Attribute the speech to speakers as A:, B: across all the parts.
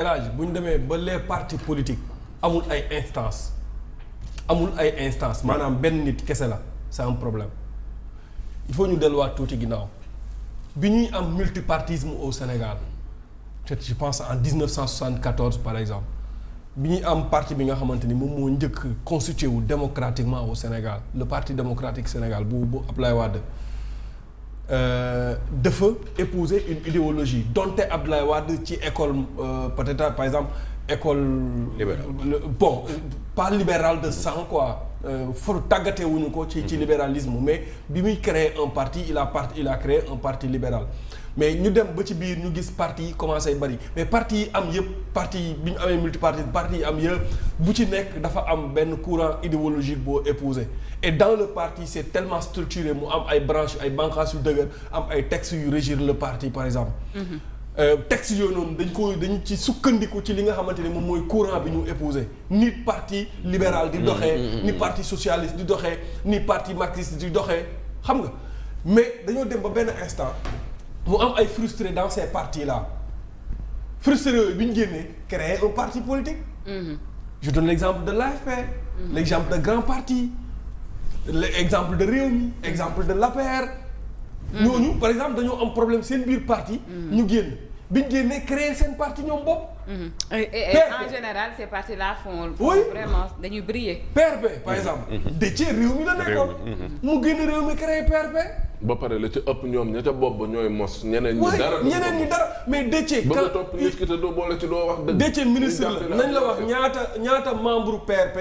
A: élage bu ñu demee ba les partis politiques amul ay instances maanaam benn nit kese la c'est un problème il faut ñu delluwaat tuuti ginnaaw bi ñuy am multipartisme au Sénégal peut-être je pense en 1974 par exemple bi ñuy am parti bi nga xamante ni moom moo njëkk constitué wu démocratiquement au Sénégal le parti démocratique Sénégal bu Abdoulaye Wade dafa épouser une idéologie donte Abdoulaye Wade ci école peut-être par exemple école bon pas libéral de sang quoi for tàggatee wuñu ko ci libéralisme mais bi muy créer un parti il a créé un parti libéral mais ñu dem ba ci biir ñu gis parti yi commencé bari mais parti yi am yëpp parti yi bi ñu amee multipartisme parti yi am yëpp bu ci nekk dafa am benn courant idéologique boo épousé et dans le parti c'est tellement structuré mu am ay branches ay bànqaas yu dëgër am ay textes yu régir le parti par exemple textes yooyu noonu dañu ci sukkandiku ci li nga xamante ne moom mooy courant bi ñu épousé ni parti libéral di doxee ni parti socialiste di doxee ni parti marxiste di doxee xam nga mais dañoo dem ba benn instant mu am ay frustrés dans ces partis là frustrés yooyu bi ñu génnee créer un parti politique je donne l'exemple de l'AFP l'exemple de Grand Parti l'exemple de Rewmi exemple de l'APR ñooñu par exemple dañoo am problème seen biir parti ñu génn bi ñu génnee créer seen parti ñoom bopp
B: et en général ces partis là font vraiment dañuy briller
A: PRP par exemple Déthié Rewmi la nekkoon mu génn Rewmi créer PRP
C: ba pare la ca ëpp ñoom ña ca bopp ba ñooy mos ñeneen ñi dara
A: mais Déthié
C: ba nga topp nit ki te doo boole ci doo wax dëgg
A: Déthié ministre la nañ la wax ñaata membre PRP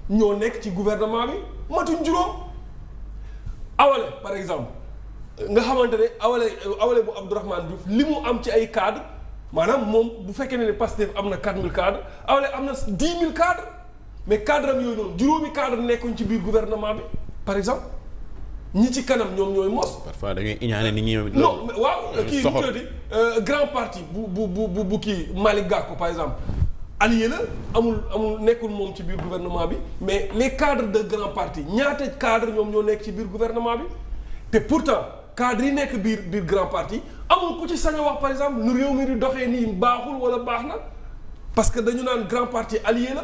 A: ñoo nekk ci gouvernement bi matuñ juróom Awalé par exemple nga xamante ne Awalé bu Abdourahmane Diouf li mu am ci ay cadres maanaam moom bu fekkee ne Pastef am na 4000 cadres Awalé am na 10 000 cadres mais cadre am yooyu noonu juróomi cadre nekkuñ ci biir gouvernement bi par exemple ñi ci kanam ñoom ñooy mos.
D: parfois dañuy iñaane nit ñi.
A: non waaw kii ñu tuddati grand parti bu kii Malick Gakou par exemple allié la amul nekkul moom ci biir gouvernement bi mais les cadres de grand parti ñaata cadre ñoom ñoo nekk ci biir gouvernement bi te pourtant cadre yi nekk biir grand parti amul ku ci sañ a wax par exemple nu réew mi di doxee nii baaxul wala baax na parce que dañu naan grand parti allié la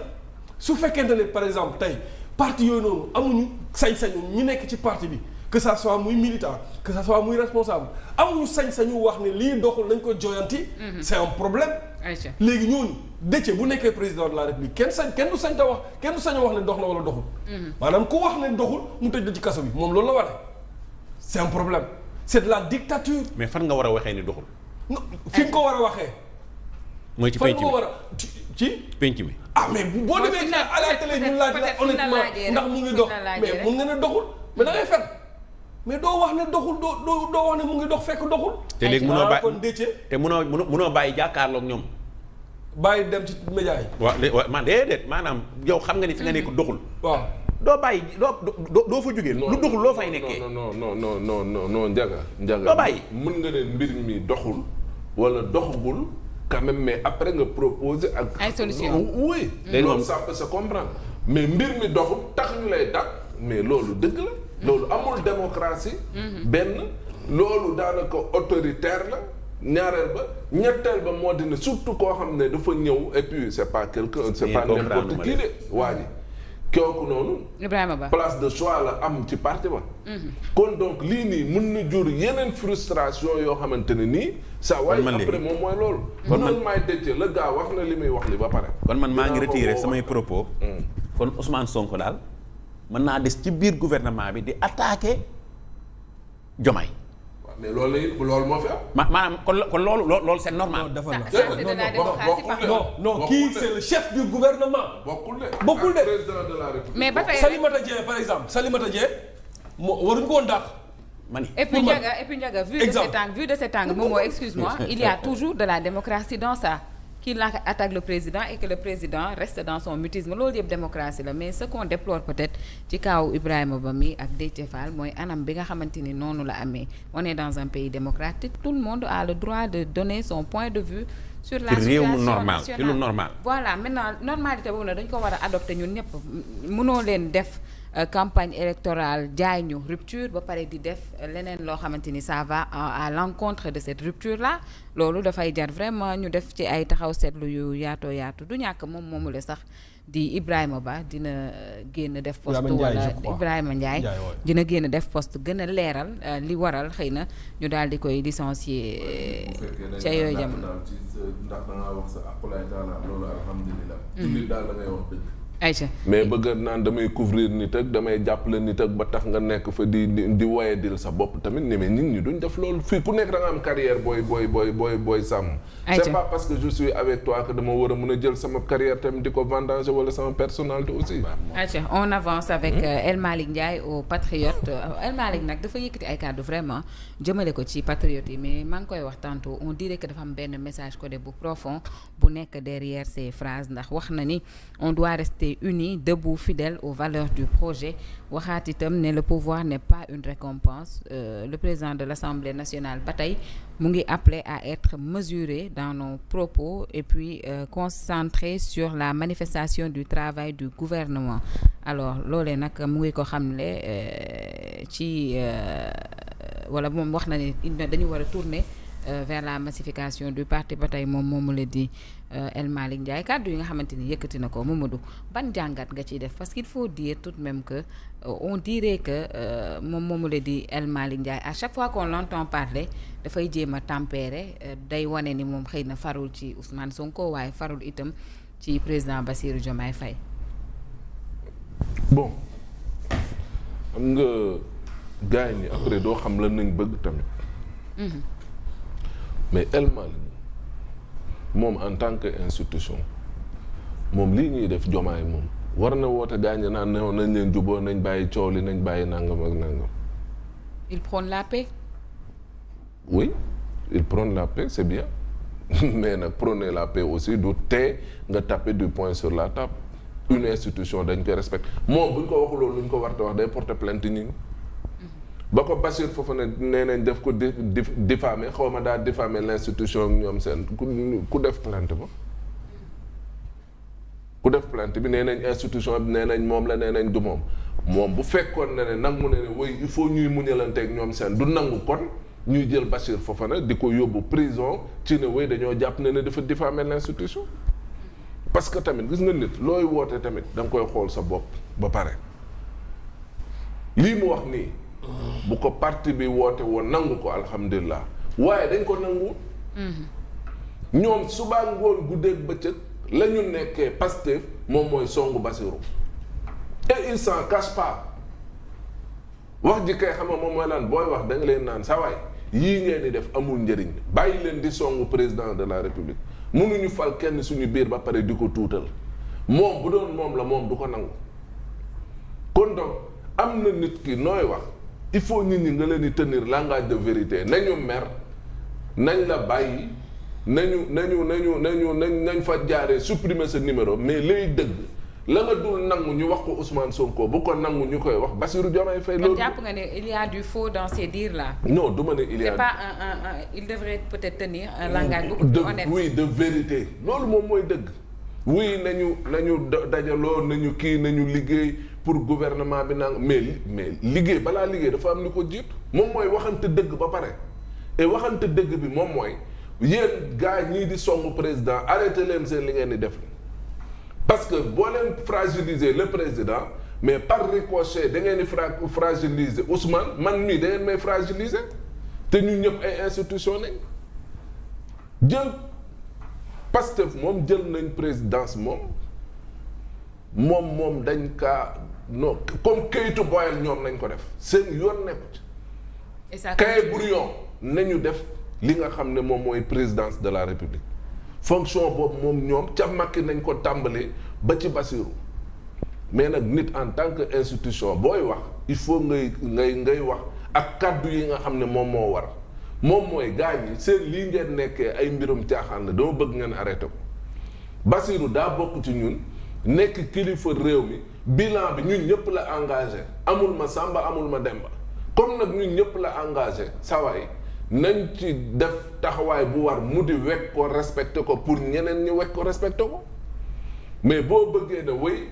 A: su fekkente ne par exemple tey parti yooyu noonu amuñu sañ-sañu ñi nekk ci parti bi que ça soit muy militant que ça soit muy responsable amuñu sañ-sañu wax ne lii doxul nañ ko joyanti. c'est un problème. léegi ñooñu Déthié bu nekkee président de la République kenn du sañ ta wax kenn du sañ a wax ne dox na wala doxul. maanaam ku wax ne doxul mu tëj la ci kaso bi moom loolu la waree. c'est un problème c'est de la dictature.
D: mais fan nga war a waxee ni doxul.
A: non fi nga ko war a waxee.
D: mooy ci penc mi
A: fan nga ko war a ci
D: penc mi.
A: ah mais boo demee à la télé ñu laaj la honnêtement ndax mu ngi dox mais mun nga ne doxul mais da ngay fen mais doo wax ne doxul doo wax ne mu ngi dox fekk doxul.
D: te léegi munoo bàyyi
A: kon Déthié
D: te munoo bàyyi jàkkaarloog ñoom.
A: bàyyi dem ci média yi.
D: waaw man déedéet maanaam yow xam nga ni fi nga nekk doxul.
A: waaw
D: doo bàyyi doo fa jógee. lu doxul loo fay nekkee.
C: non Ndiaga.
D: doo bàyyi
C: mën nga ne mbir mi doxul wala doxagul quand même mais après nga proposer ak.
B: ay solutions
C: oui. loolu ça peut se comprendre mais mbir mi doxul tax ñu lay dàq mais loolu dëgg la. loolu amul démocratie. benn loolu daanaka autoritaire la ñaareel ba ñetteel ba moo di ne surtout koo xam ne dafa ñëw et puis c'est pas quelqu'un c'est pas n'importe qui de waa ji kooku noonu.
B: Ibrahima Ba
C: place de choix la am ci parti ba. kon donc lii nii mën na jur yeneen frustration yoo xamante ne nii. ça waaye après moom mooy loolu. kon man maay Déthié le gars wax na li muy wax li ba pare.
D: kon man maa ngi retiré samay propos. kon Ousmane Sonko daal mën naa des ci biir gouvernement bi di attaquer Diomaye.
C: waaw mais loolu moo fi am.
D: maanaam kon loolu c'est normal.
A: non kii c'est le chef du gouvernement. bokkul de
C: président de la République.
B: mais ba tey
A: Salimata Dieng par exemple Salimata Dieng moo waruñu ko woon dàq.
B: et puis Ndiaga vu de cet angle Momo excuse-moi il y a toujours de la démocratie dans ça. qu'il attaque le président et que le président reste dans son mutisme loolu yëpp démocratie la mais ce qu'on déplore peut-être ci kaw Ibrahima Ba mi ak Déthié Fall mooy anam bi nga xamante ni noonu la amee on est dans un pays démocratique tout le monde a le droit de donner son point de vue sur la situation nationale
D: ci lu normal
B: voilà maintenant normalité boobu nag dañ ko war a adopter ñun ñëpp mënoo leen def campagne électorale jaay ñu rupture ba pare di def leneen loo xamante ni ça va à l'encontre de cette rupture là loolu dafay jar vraiment ñu def ci ay taxaw seetlu yu yaatoo yaatu du ñàkk moom moomu la sax di Ibrahima Ba dina génn def poste wala Ibrahima Ndiaye dina génn def poste gën a leeral li waral xëy na ñu daal di koy licencier ca yooyu jamono
C: ndax da ngaa wax sa aqulaay taala loolu alhamdulilah jullit daal da ngay wax dëgg
B: Aïcha
C: mais bëgg naan damay couvrir nit ak damay jàppale nit ak ba tax nga nekk fa di woye dil sa bopp tamit ni mais nit ñi duñ def loolu fii ku nekk da nga am carrière booy sàmm c'est pas parce que je suis avec toi que dama war a mën a jël sama carrière tamit di ko vendanger wala sama personnalité aussi
B: Aïcha on avance avec El Malick Ndiaye au Patriote El Malick nag dafa yëkkati ay kàddu vraiment jëmale ko ci patriote yi mais maa ngi koy wax tantôt on dirait que dafa am benn message codé bu profond bu nekk derrière ces phrases ndax wax na ni on doit rester unis, debout, fidèles aux valeurs du projet. waxaat itam ne le pouvoir n'est pas une récompense. Le président de l'Assemblée nationale ba tey mu ngi appelé à être mesuré dans nos propos et puis concentré sur la manifestation du travail du gouvernement. Alors loolee nag mu ngi ko xamle ci wala moom wax na ne dañu war a tourner vers la massification du parti ba tey moom moomu la di El Malick Ndiaye kàddu yi nga xamante ni yëkkati na ko Mamadou ban jàngat nga ciy def parce qu'il faut dire tout de même que on dirait que moom moomu la di El Malick Ndiaye à chaque fois qu'on l'entend parler dafay jéem a tempérer day wane ni moom xëy na farul ci Ousmane Sonko waaye farul itam ci président Bassirou Diomaye Faye.
C: Bon xam nga gars yi ni après doo xam lan nañ bëgg tamit. Mais El Malick moom en tant que institution moom lii ñuy def Diomaye moom war na woote gaañ naan ne nañ leen juboo nañ bàyyi coow li nañ bàyyi nangam ak nangam.
B: Il prône la paix.
C: Oui, il prône la paix, c'est bien mais nag prôner la paix aussi du tee nga taper du poing sur la table. Une institution dañ koy respecter moom bu ñu ko waxul loolu lu ñu ko war a wax day porter plainte ñi ba ko Bassirou Fofana nee nañ def ko diffamer xaw ma daal diffamer l'institution ñoom seen ku def plainte ba ku def plainte bi nee nañ institution bi nee nañ moom la nee nañ du moom bu fekkoon ne nangu ne woy il faut ñuy muñalanteeg ñoom seen du nangu kon ñuy jël Bassirou Fofana di ko yóbbu prison ci ne woy dañoo jàpp ne dafa diffamer l'institution parce que tamit gis nga nit looy woote tamit da nga koy xool sa bopp ba pare lii mu wax nii bu ko parti bi woote woon nangu ko alhamdulilah waaye dañ ko nangu ñoom subaa ngoon guddeeg bëccëg la ñu nekkee Pastef moom mooy songu Bassirou et il s'en cache pas wax ji kay xam nga moom mooy lan booy wax da nga leen naan sa waay yii ngeen di def amul njëriñ bàyyi leen di songu président de la république mënuñu fal kenn suñu biir ba pare di ko tuutal moom bu doon moom la moom du ko nangu kon donc am na nit ki nooy wax il faut nit ñi nga leen di tenir langage de vérité nañu mer nañ la bàyyi nañ fa jaaree supprimer sa numéro mais lay dëgg la nga dul nangu ñu wax ko Ousmane Sonko bu ko nangu ñu koy wax Bassirou Diomaye Faye. loolu
B: jàpp nga ne il y a du faux dans ces dires là.
C: non du ma ne il y a.
B: c'est pas il devrait peut-être tenir un langage beaucoup plus honnête.
C: Oui, de vérité loolu moom mooy dëgg. oui nañu dajaloo nañu kii nañu liggéey pour gouvernement bi nang mais liggéey balaa liggéey dafa am ni ko jiitu moom mooy waxante dëgg ba pare et waxante dëgg bi moom mooy yéen gars ñii di songu président arrêté leen seen li ngeen di def parce que boo leen fragiliser le président mais par ricochet da ngeen di fragiliser Ousmane man mii da ngeen may fragiliser te ñu ñëpp ay institution nañ jël Pastef moom jël nañ présidence moom dañ kaa non comme kayitu boyal ñoom nañ ko def seen yoon nekku ci kaye brouillon nañu def li nga xam ne moom mooy présidence de la république fonction boobu moom ñoom ca Macky nañ ko tàmbalee ba ci Bassirou mais nag nit en tant que institution booy wax il faut ngay wax ak kàddu yi nga xam ne moom moo war moom mooy gars yi seen lii ngeen nekkee ay mbirum caaxaan la dama bëgg ngeen arrêté ko Bassirou daa bokk ci ñun nekk kilifa réew mi bilan bi ñun ñëpp la engagé amul ma Samba amul ma Demba comme nag ñun ñëpp la engagé sawaay nañ ci def taxawaay bu war mu di wekk ko respecté ko pour ñeneen ñi wekk ko respecté ko mais boo bëggee ne wéy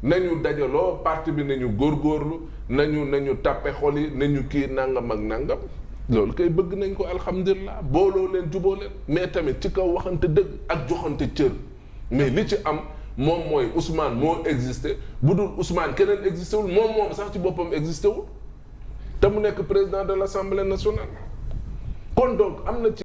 C: nañu dajaloo parti bi nañu góorgóorlu nañu tàppe xol yi nañu kii nangam ak nangam loolu kay bëgg nañ ko alhamdulilah booloo leen juboo leen mais tamit ci kaw waxante dëgg ak joxante cër mais li ci am moom mooy Ousmane moo existé bu dul Ousmane keneen existé wul moom sax ci boppam existé wul te mu nekk président de l'Assemblée nationale kon donc am na ci